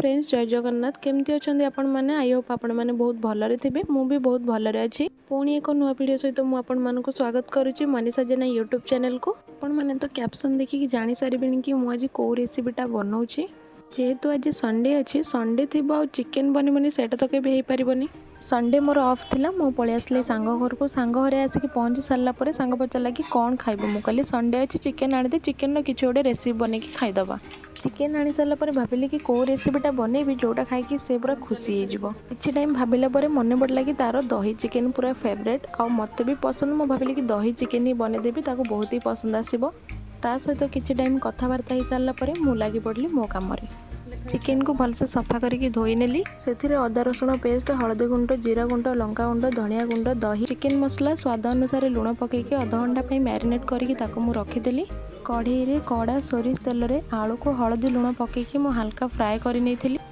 Friends जय जगन्नाथ केमती अच्छा आपण मैंने आई होप आपण मैंने बहुत भलरे थे मुझे बहुत भलरे अच्छी पुणी एक नुआ वीडियो सहित मुझे स्वागत करुच्ची मनीषा जेना यूट्यूब चैनल को आपण मैंने तो कैप्शन देखिए जानी सारे कि मुझे कौ रेसिपीटा बनाऊँगी जेहेतु आज संडे अच्छी संडे थी चिकेन बनबनी से तो कभी पारनी संडे मोर ऑफ थिला मो पळि आसली सांग घर को सांग घरे आसिक पहुँची सारा पर सांग पचारा कि कौन खाइब मु कहली संडे अच्छी चिकेन आनी चिकेन किसी गोटे रेसिपी बन के खाईदबा चिकेन आनी सारा पर भाविली कि कौ रेसिपीटा बनैबी जोटा खाई से पूरा खुशी हो किसी टाइम भाविला मन पड़ा कि तार दही चिकेन पूरा फेवरेट आ मत भी पसंद मु भाविली कि दही चिकेन ही बनईदेवी बहुत ही पसंद आसो ता सहित किसी टाइम कथबार्ता हो सारापर मु लगी पड़ी मो कम चिकेन को भलसे सफा करके धोई नेली से अदा रसुण पेस्ट हलदी गुंड जीरा गुंड लंका गुंड धनिया गुंड दही चिकेन मसला स्वाद अनुसार लुण पकईकि अधा घंटा मैरिनेट करके रखीदेली कढ़ई रे कड़ा सोरिष तेल रे आलू को हलदी लुण पकईकि मु हल्का फ्राए कर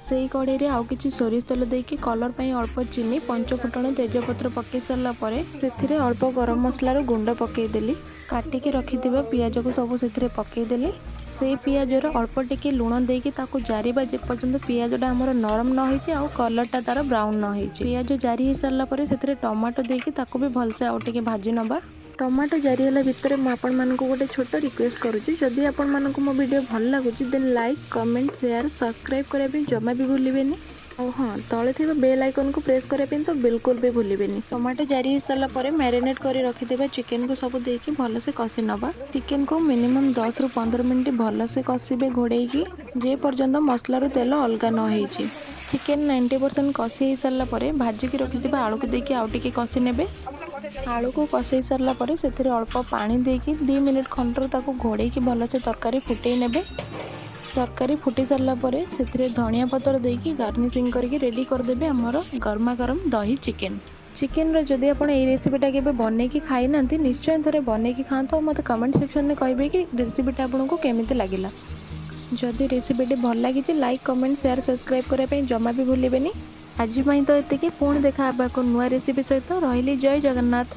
से कढ़ई रे आउ किछि सोरिष तेल देकी कलर पई अल्प चिनी पंचफुटण तेजपत्र पकई सारा पर से अल्प गरम मसलार गुंड पकईदेली काटिकी रखिथिबा पियाज को सब से पकईदेली से पियाजर अल्प टिके लुण देकी ताकू जारिबा जे पर्यंत पियाजटा हमर नरम न होइछि आ कलरटा तार ब्राउन न होइछि पियाज जारी हो सारा पर से टमाटो देकी ताकू भी भलसे आउ टिके भाजी नबा टमाटो जारी होला भितर मु आपण मानकु गोटे छोट रिक्वेस्ट करूची जदि आपण मानकु मो वीडियो भल लागुची then like comment share subscribe करिया पे जमा भी भूलिबेनी और हाँ तले थी बेल आइकन को प्रेस करने तो बिल्कुल भी भूलिबेनी टमाटो जारी हो सारा पर मैरिनेट कर रखिथिबा चिकेन को सब देकी भल से कषि नबा चिकेन को मिनिमम 10 ରୁ 15 मिनट भल से कषिबे घोड़ेकी जे पर्यंत मसलार तेल अलग न होइछि चिकेन 90% कषि हो सारा पर भाजिकी रखिथिबा आलू को देकी आउ टिके कषि नेबे आलू को कषि सारा पर से अल्प पानी देकी 2 मिनिट खंडर ताको घोड़ेकी भल से तरकारी फुटई नेबे तरकारी फुटी सारा पर से धनिया पतर देकी गार्निशिंग करके रेडी करदेवे आमर गर्मा गरम दही चिकेन चिकेन जदि आप रेसिपीटा के बन कि खाई ना निश्चय थे बन कि खाते मत कमेंट सेक्शन में कहे कि रेसिपीटा आपको केमी लगे जदि रेसिपीटी भल लगी लाइक कमेंट शेयर सब्सक्राइब करने जमा भी भूलिबेनी आज तो ये पुणी देखा नुआ रेसिपी सहित रही जय जगन्नाथ।